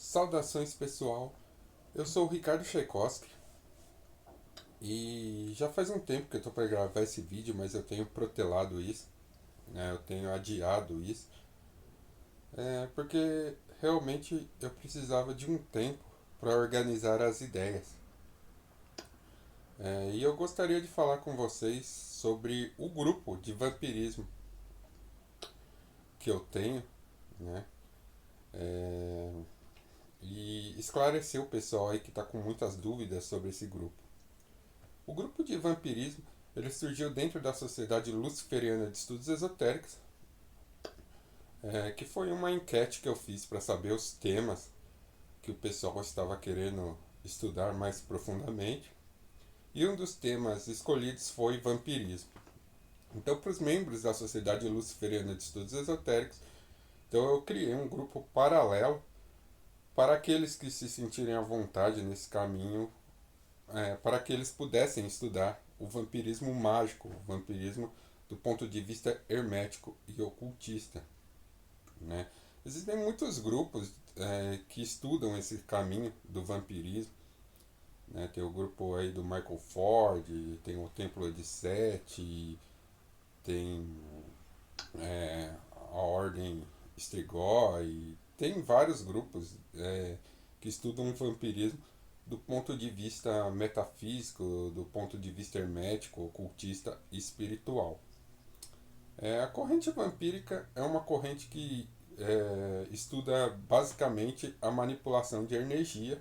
Saudações pessoal, eu sou o Ricardo Tchaikovsky e já faz um tempo que eu estou para gravar esse vídeo, mas eu tenho protelado isso, né? Eu tenho adiado isso, porque realmente eu precisava de um tempo para organizar as ideias. E eu gostaria de falar com vocês sobre o grupo de vampirismo que eu tenho, né? É, e esclarecer o pessoal aí que está com muitas dúvidas sobre esse grupo. O grupo de vampirismo ele surgiu dentro da Sociedade Luciferiana de Estudos Esotéricos, que foi uma enquete que eu fiz para saber os temas que o pessoal estava querendo estudar mais profundamente. E um dos temas escolhidos foi vampirismo. Então, para os membros da Sociedade Luciferiana de Estudos Esotéricos, então eu criei um grupo paralelo para aqueles que se sentirem à vontade nesse caminho, para que eles pudessem estudar o vampirismo mágico, o vampirismo do ponto de vista hermético e ocultista, né? Existem muitos grupos que estudam esse caminho do vampirismo, né? Tem o grupo aí do Michael Ford, tem o Templo de Sete, tem a Ordem Strigoi, tem vários grupos que estudam o vampirismo do ponto de vista metafísico, do ponto de vista hermético, ocultista e espiritual. A corrente vampírica é uma corrente que estuda basicamente a manipulação de energia,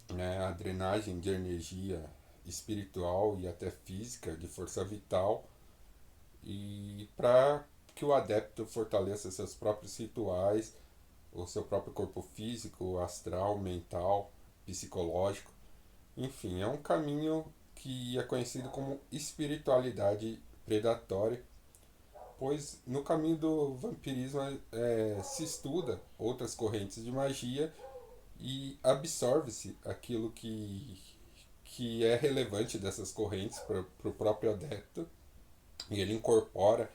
né, a drenagem de energia espiritual e até física, de força vital, e para que o adepto fortaleça seus próprios rituais, o seu próprio corpo físico, astral, mental, psicológico. Enfim, é um caminho que é conhecido como espiritualidade predatória, pois no caminho do vampirismo se estuda outras correntes de magia e absorve-se aquilo que é relevante dessas correntes para o próprio adepto, e ele incorpora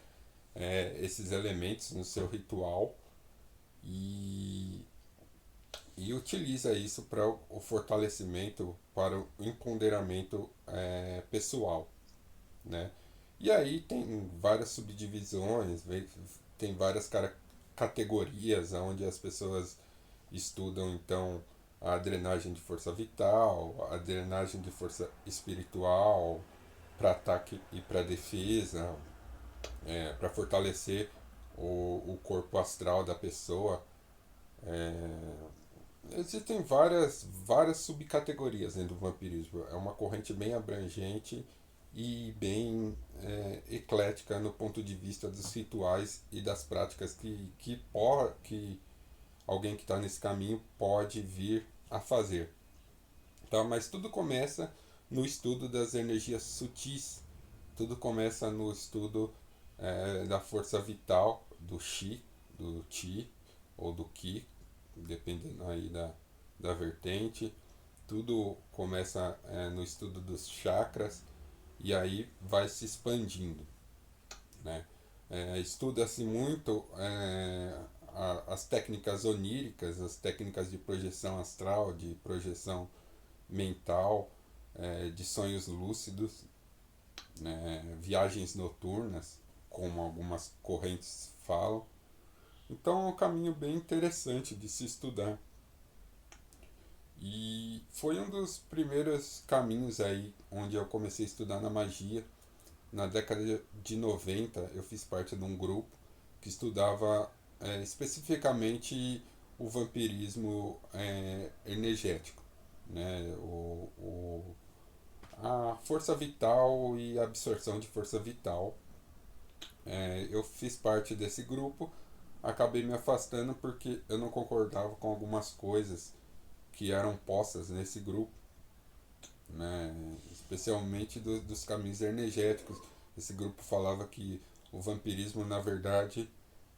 esses elementos no seu ritual e, e utiliza isso para o fortalecimento, para o empoderamento pessoal, né? E aí tem várias subdivisões, tem várias categorias onde as pessoas estudam então a drenagem de força vital, a drenagem de força espiritual, para ataque e para defesa, para fortalecer o corpo astral da pessoa. Existem várias subcategorias dentro do vampirismo. É uma corrente bem abrangente e bem eclética no ponto de vista dos rituais e das práticas que alguém que está nesse caminho pode vir a fazer. Tá? Mas tudo começa no estudo das energias sutis, tudo começa no estudo da força vital, do Chi, do Chi ou do Ki, dependendo aí da vertente. Tudo começa no estudo dos chakras e aí vai se expandindo, né? Estuda-se muito as técnicas oníricas, as técnicas de projeção astral, de projeção mental, de sonhos lúcidos, né? Viagens noturnas, como algumas correntes falam. Então é um caminho bem interessante de se estudar. E foi um dos primeiros caminhos aí onde eu comecei a estudar na magia. Na década de 90 eu fiz parte de um grupo que estudava especificamente o vampirismo energético, né? A força vital e a absorção de força vital. Eu fiz parte desse grupo, acabei me afastando porque eu não concordava com algumas coisas que eram postas nesse grupo, né? Especialmente dos caminhos energéticos. Esse grupo falava que o vampirismo, na verdade,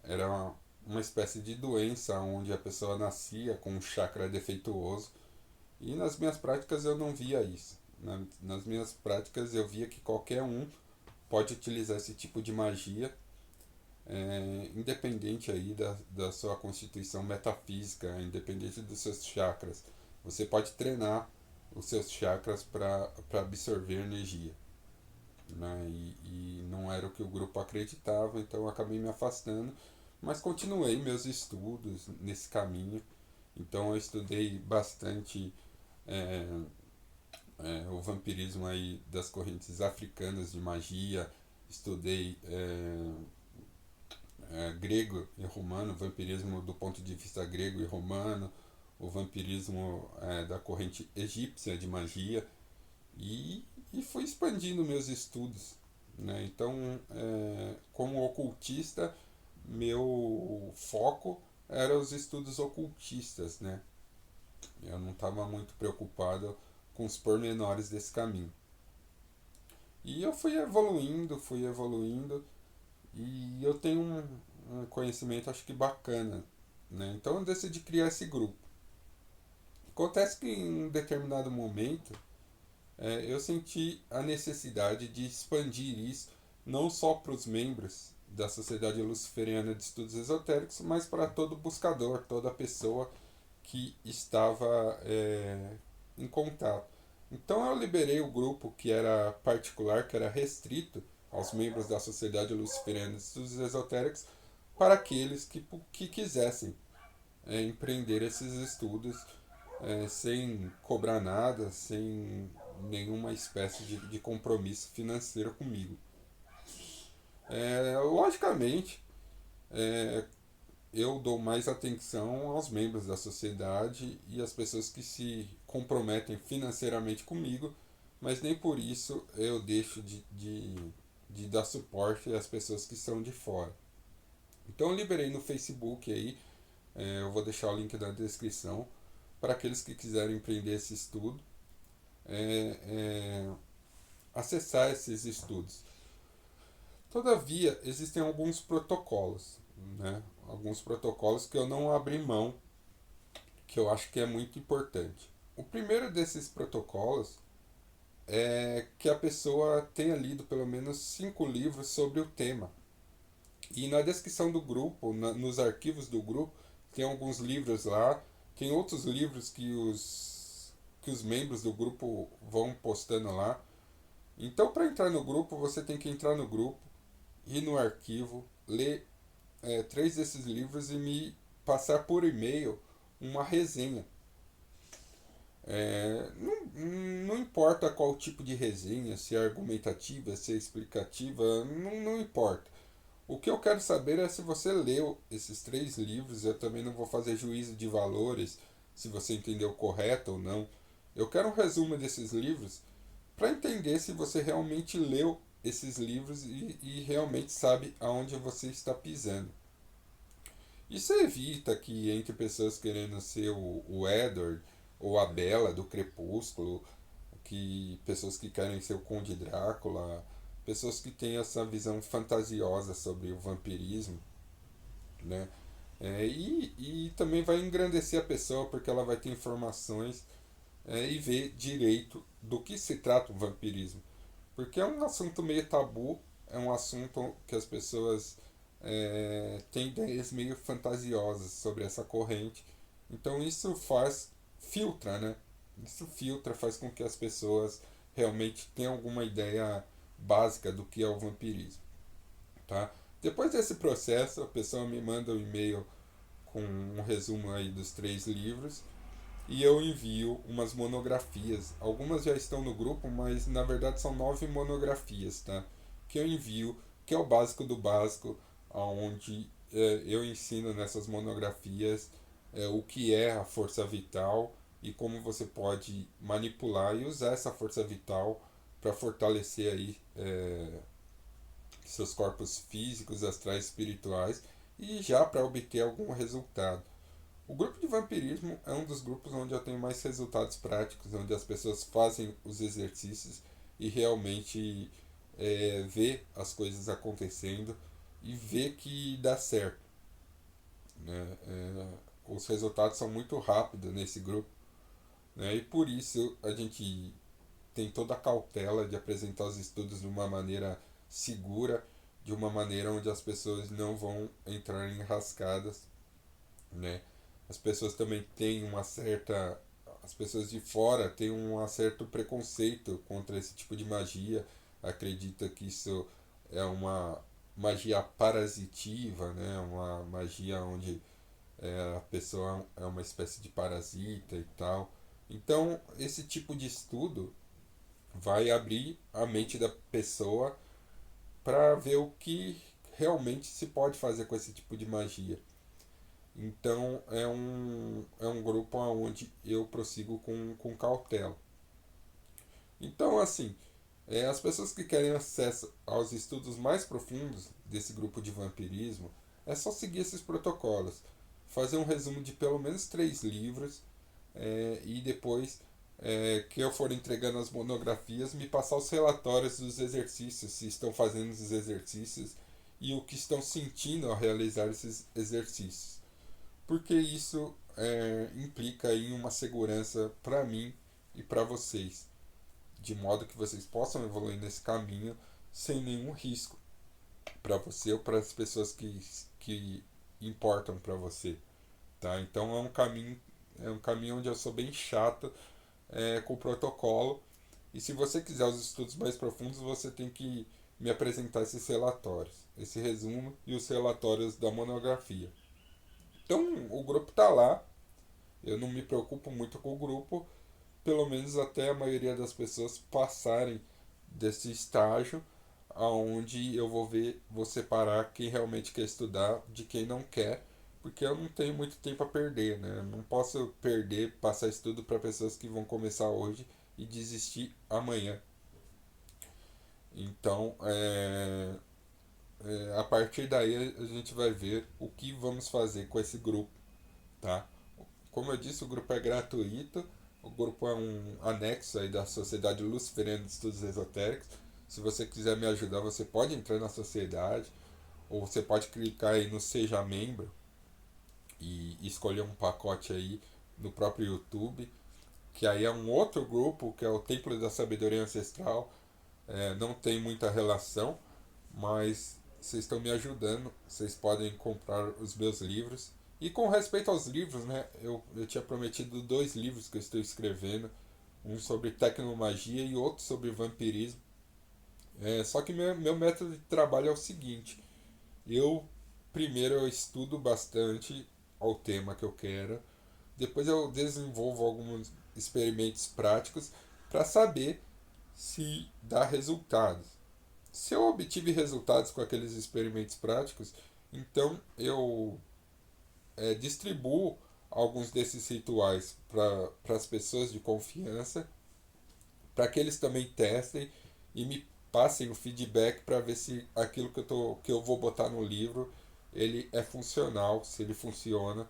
era uma espécie de doença onde a pessoa nascia com um chakra defeituoso. E nas minhas práticas eu não via isso. Nas minhas práticas eu via que qualquer um pode utilizar esse tipo de magia independente aí da sua constituição metafísica, independente dos seus chakras. Você pode treinar os seus chakras para absorver energia. Né? E não era o que o grupo acreditava, então eu acabei me afastando, mas continuei meus estudos nesse caminho. Então eu estudei bastante é, o vampirismo aí das correntes africanas de magia, estudei grego e romano, vampirismo do ponto de vista grego e romano, o vampirismo da corrente egípcia de magia, e, e fui expandindo meus estudos. Né? Então, como ocultista, meu foco era os estudos ocultistas. Né? Eu não estava muito preocupado com os pormenores desse caminho. E eu fui evoluindo, e eu tenho um conhecimento acho que bacana. Né? Então eu decidi criar esse grupo. Acontece que em um determinado momento eu senti a necessidade de expandir isso não só para os membros da Sociedade Luciferiana de Estudos Esotéricos, mas para todo buscador, toda pessoa que estava em contato. Então eu liberei o grupo que era particular, que era restrito aos membros da Sociedade Luciferiana de Estudos Esotéricos, para aqueles que quisessem empreender esses estudos sem cobrar nada, sem nenhuma espécie de compromisso financeiro comigo. Logicamente, é, eu dou mais atenção aos membros da sociedade e às pessoas que se comprometem financeiramente comigo, mas nem por isso eu deixo de dar suporte às pessoas que são de fora. Então eu liberei no Facebook aí, eu vou deixar o link na descrição para aqueles que quiserem empreender esse estudo, é, é, acessar esses estudos. Todavia, existem alguns protocolos, né? Alguns protocolos que eu não abri mão, que eu acho que é muito importante. O primeiro desses protocolos é que a pessoa tenha lido pelo menos 5 livros sobre o tema. E na descrição do grupo, nos arquivos do grupo, tem alguns livros lá, tem outros livros que os membros do grupo vão postando lá. Então, para entrar no grupo, você tem que entrar no grupo, ir no arquivo, ler 3 desses livros e me passar por e-mail uma resenha. Não importa qual tipo de resenha, se é argumentativa, se é explicativa, não importa. O que eu quero saber é se você leu esses 3 livros. Eu também não vou fazer juízo de valores, se você entendeu correto ou não. Eu quero um resumo desses livros para entender se você realmente leu esses livros e realmente sabe aonde você está pisando. Isso evita que entre pessoas querendo ser o Edward ou a Bella do Crepúsculo, que pessoas que querem ser o Conde Drácula, pessoas que têm essa visão fantasiosa sobre o vampirismo, né? E também vai engrandecer a pessoa porque ela vai ter informações e ver direito do que se trata o vampirismo. Porque é um assunto meio tabu, é um assunto que as pessoas têm ideias meio fantasiosas sobre essa corrente. Então isso filtra, né? Isso filtra, faz com que as pessoas realmente tenham alguma ideia básica do que é o vampirismo. Tá? Depois desse processo, a pessoa me manda um e-mail com um resumo aí dos 3 livros e eu envio umas monografias. Algumas já estão no grupo, mas na verdade são 9 monografias, tá? Que eu envio, que é o básico do básico, onde eu ensino nessas monografias o que é a força vital e como você pode manipular e usar essa força vital para fortalecer aí seus corpos físicos, astrais, espirituais e já para obter algum resultado. O grupo de vampirismo é um dos grupos onde eu tenho mais resultados práticos, onde as pessoas fazem os exercícios e realmente vê as coisas acontecendo e vê que dá certo. Né? Os resultados são muito rápidos nesse grupo, né? E por isso a gente tem toda a cautela de apresentar os estudos de uma maneira segura, de uma maneira onde as pessoas não vão entrar em rascadas, né? As pessoas também têm uma certa... As pessoas de fora têm um certo preconceito contra esse tipo de magia, acredita que isso é uma magia parasitiva, né? Uma magia onde a pessoa é uma espécie de parasita e tal. Então, esse tipo de estudo vai abrir a mente da pessoa para ver o que realmente se pode fazer com esse tipo de magia. Então é um grupo onde eu prossigo com cautela. Então, assim, as pessoas que querem acesso aos estudos mais profundos desse grupo de vampirismo, é só seguir esses protocolos. Fazer um resumo de pelo menos 3 livros, e depois que eu for entregando as monografias, me passar os relatórios dos exercícios, se estão fazendo os exercícios e o que estão sentindo ao realizar esses exercícios. Porque isso implica em uma segurança para mim e para vocês, de modo que vocês possam evoluir nesse caminho sem nenhum risco para você ou para as pessoas que importam para você, tá? Então é um caminho onde eu sou bem chato com o protocolo, e se você quiser os estudos mais profundos, você tem que me apresentar esses relatórios, esse resumo e os relatórios da monografia. Então o grupo está lá, eu não me preocupo muito com o grupo, pelo menos até a maioria das pessoas passarem desse estágio, aonde eu vou separar quem realmente quer estudar de quem não quer, porque eu não tenho muito tempo a perder, né? Eu não posso perder, passar estudo para pessoas que vão começar hoje e desistir amanhã. Então, a partir daí a gente vai ver o que vamos fazer com esse grupo, tá? Como eu disse, o grupo é gratuito. O grupo é um anexo aí da Sociedade Luciferiana de Estudos Esotéricos. Se você quiser me ajudar, você pode entrar na sociedade, ou você pode clicar aí no Seja Membro e escolher um pacote aí no próprio YouTube, que aí é um outro grupo, que é o Templo da Sabedoria Ancestral. Não tem muita relação, mas vocês estão me ajudando. Vocês podem comprar os meus livros. E com respeito aos livros, né, eu tinha prometido 2 livros que eu estou escrevendo, um sobre tecnomagia e outro sobre vampirismo. Só que meu método de trabalho é o seguinte: eu primeiro eu estudo bastante ao tema que eu quero, depois eu desenvolvo alguns experimentos práticos para saber se dá resultados. Se eu obtive resultados com aqueles experimentos práticos, então eu distribuo alguns desses rituais para as pessoas de confiança, para que eles também testem e me passem o feedback para ver se aquilo que eu vou botar no livro ele é funcional, se ele funciona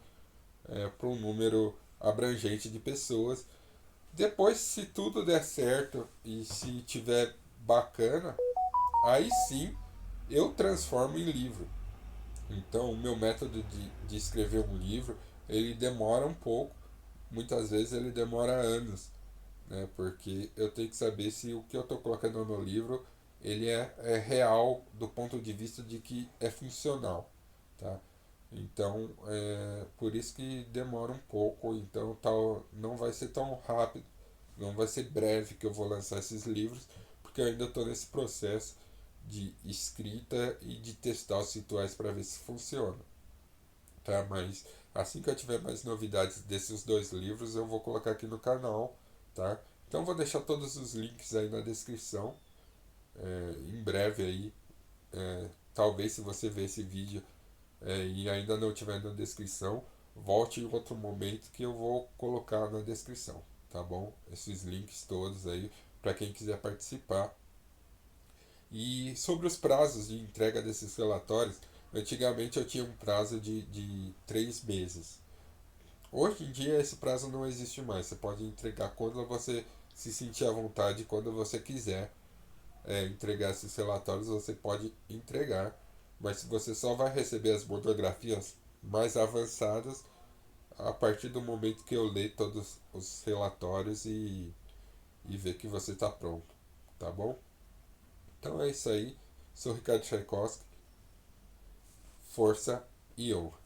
para um número abrangente de pessoas. Depois, se tudo der certo e se tiver bacana, aí sim eu transformo em livro. Então, o meu método de escrever um livro, ele demora um pouco, muitas vezes ele demora anos, né? Porque eu tenho que saber se o que eu estou colocando no livro, ele é real do ponto de vista de que é funcional, tá? Então, por isso que demora um pouco, então tal, não vai ser tão rápido, não vai ser breve que eu vou lançar esses livros, porque eu ainda estou nesse processo de escrita e de testar os rituais para ver se funciona, tá? Mas assim que eu tiver mais novidades desses 2 livros, eu vou colocar aqui no canal, tá? Então vou deixar todos os links aí na descrição. Em breve aí, talvez se você ver esse vídeo e ainda não tiver na descrição, volte em outro momento que eu vou colocar na descrição, tá bom? Esses links todos aí para quem quiser participar. E sobre os prazos de entrega desses relatórios, antigamente eu tinha um prazo de 3 meses. Hoje em dia esse prazo não existe mais. Você pode entregar quando você se sentir à vontade, quando você quiser entregar esses relatórios, você pode entregar. Mas você só vai receber as monografias mais avançadas a partir do momento que eu ler todos os relatórios e ver que você está pronto, tá bom? Então é isso aí. Sou Ricardo Tchaikovsky. força e honra.